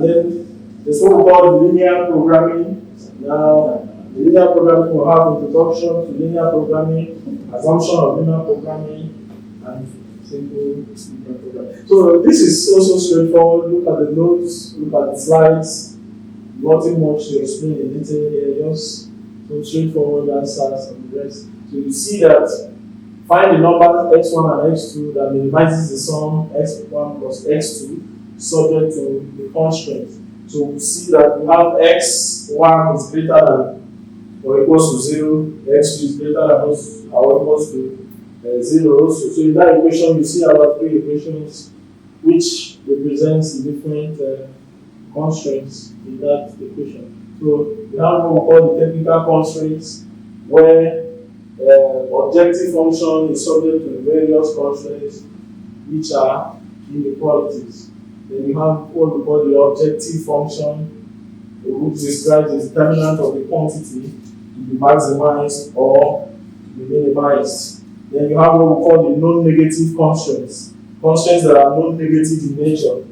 And then there's what we call the linear programming. Now, the linear programming will have introduction to linear programming, assumption of linear programming, and simple linear programming. So this is also straightforward. Look at the notes, look at the slides. Nothing much to explain in detail here, just some straightforward answers and the rest. So you see that find the number x1 and x2 that minimizes the sum x1 plus x2 subject to the constraint. So we see that we have x1 is greater than or equals to 0, x2 is greater than or equals to 0. So in that equation, you see our three equations which represents the different constraints in that equation. So we have what we call the technical constraints, where objective function is subject to various constraints which are inequalities. Then you have what we call the objective function, which describes the determinant of the quantity to be maximized or to be minimized. Then you have what we call the non-negative constraints, constraints that are non-negative in nature,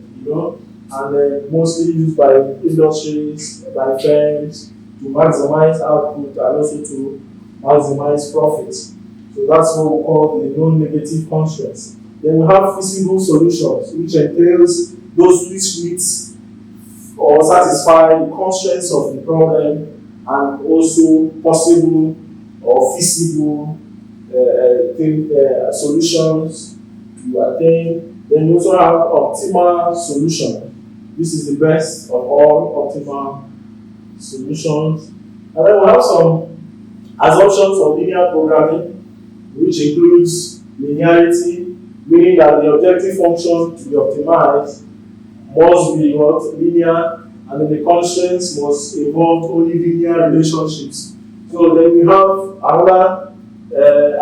and mostly used by industries, by firms to maximize output and also to maximize profits. So that's what we call the non-negative constraints. Then we have feasible solutions, which entails those which meet or satisfy the constraints of the problem and also possible or feasible solutions to attain. Then we also have optimal solution. This is the best of all optimal solutions. And then we have some assumptions of linear programming, which includes linearity, meaning that the objective function to be optimized must be linear, and then the constraints must involve only linear relationships. So then we have another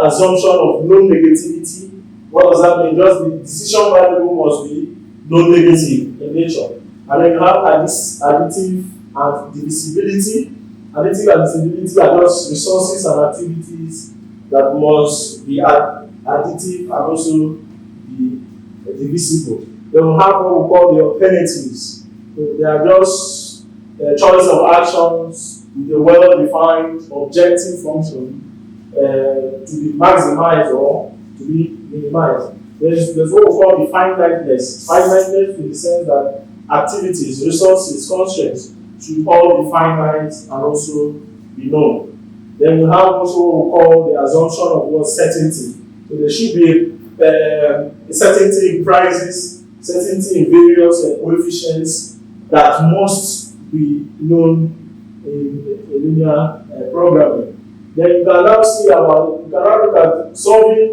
assumption of non-negativity. What does that mean? Just the decision variable must be non-negative in nature. And then you have additive and divisibility. Additive and divisibility are just resources and activities that must be additive and also be divisible. Then we have what we call the alternatives. So they are just choice of actions with a well-defined objective function to be maximized or to be minimized. There's what we call the finiteness. Finiteness in the sense that activities, resources, constraints should all be finite and also be known. Then we have also what we call the assumption of what certainty. So there should be a certainty in prices, certainty in various coefficients that must be known in linear programming. Then you can now look at solving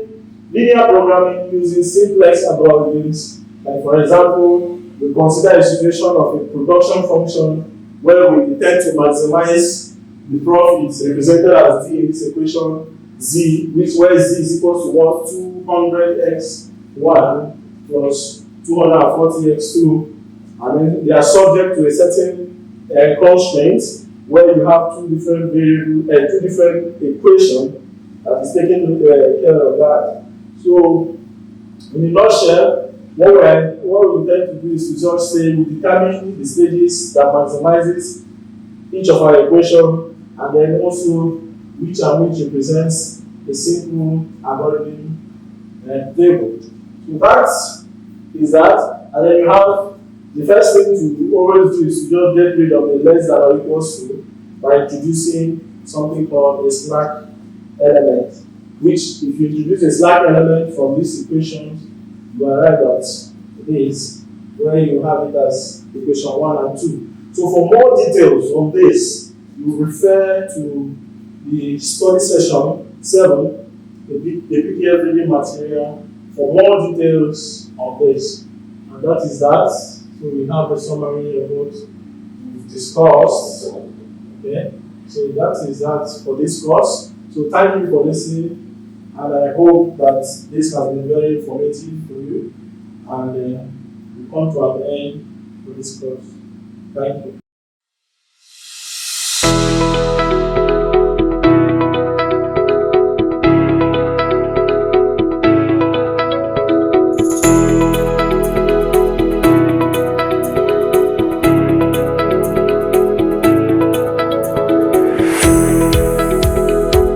linear programming using simplex algorithms. Like for example, we consider a situation of a production function where we intend to maximize the profits represented as D in this equation Z, where Z is equal to 200x1 plus 240x2, and then they are subject to a certain constraint where you have two different equations that is taking care of that. So, in a nutshell, what we intend to do is to just say we determine the stages that maximizes each of our equation, and then also which represents a simple algorithm table. So that is that, and then you have the first thing to always do is to just get rid of the less than or equals to by introducing something called a slack element, which if you introduce a slack element from this equation, you arrive at this, where you have it as equation 1 and 2. So for more details on this, you refer to the study session 7, the PPF reading material, for more details on this. And that is that. So we have a summary of what we've discussed. Okay, so that is that for this course. So thank you for listening, and I hope that this has been very informative for you. And we come to an end for this course. Thank you.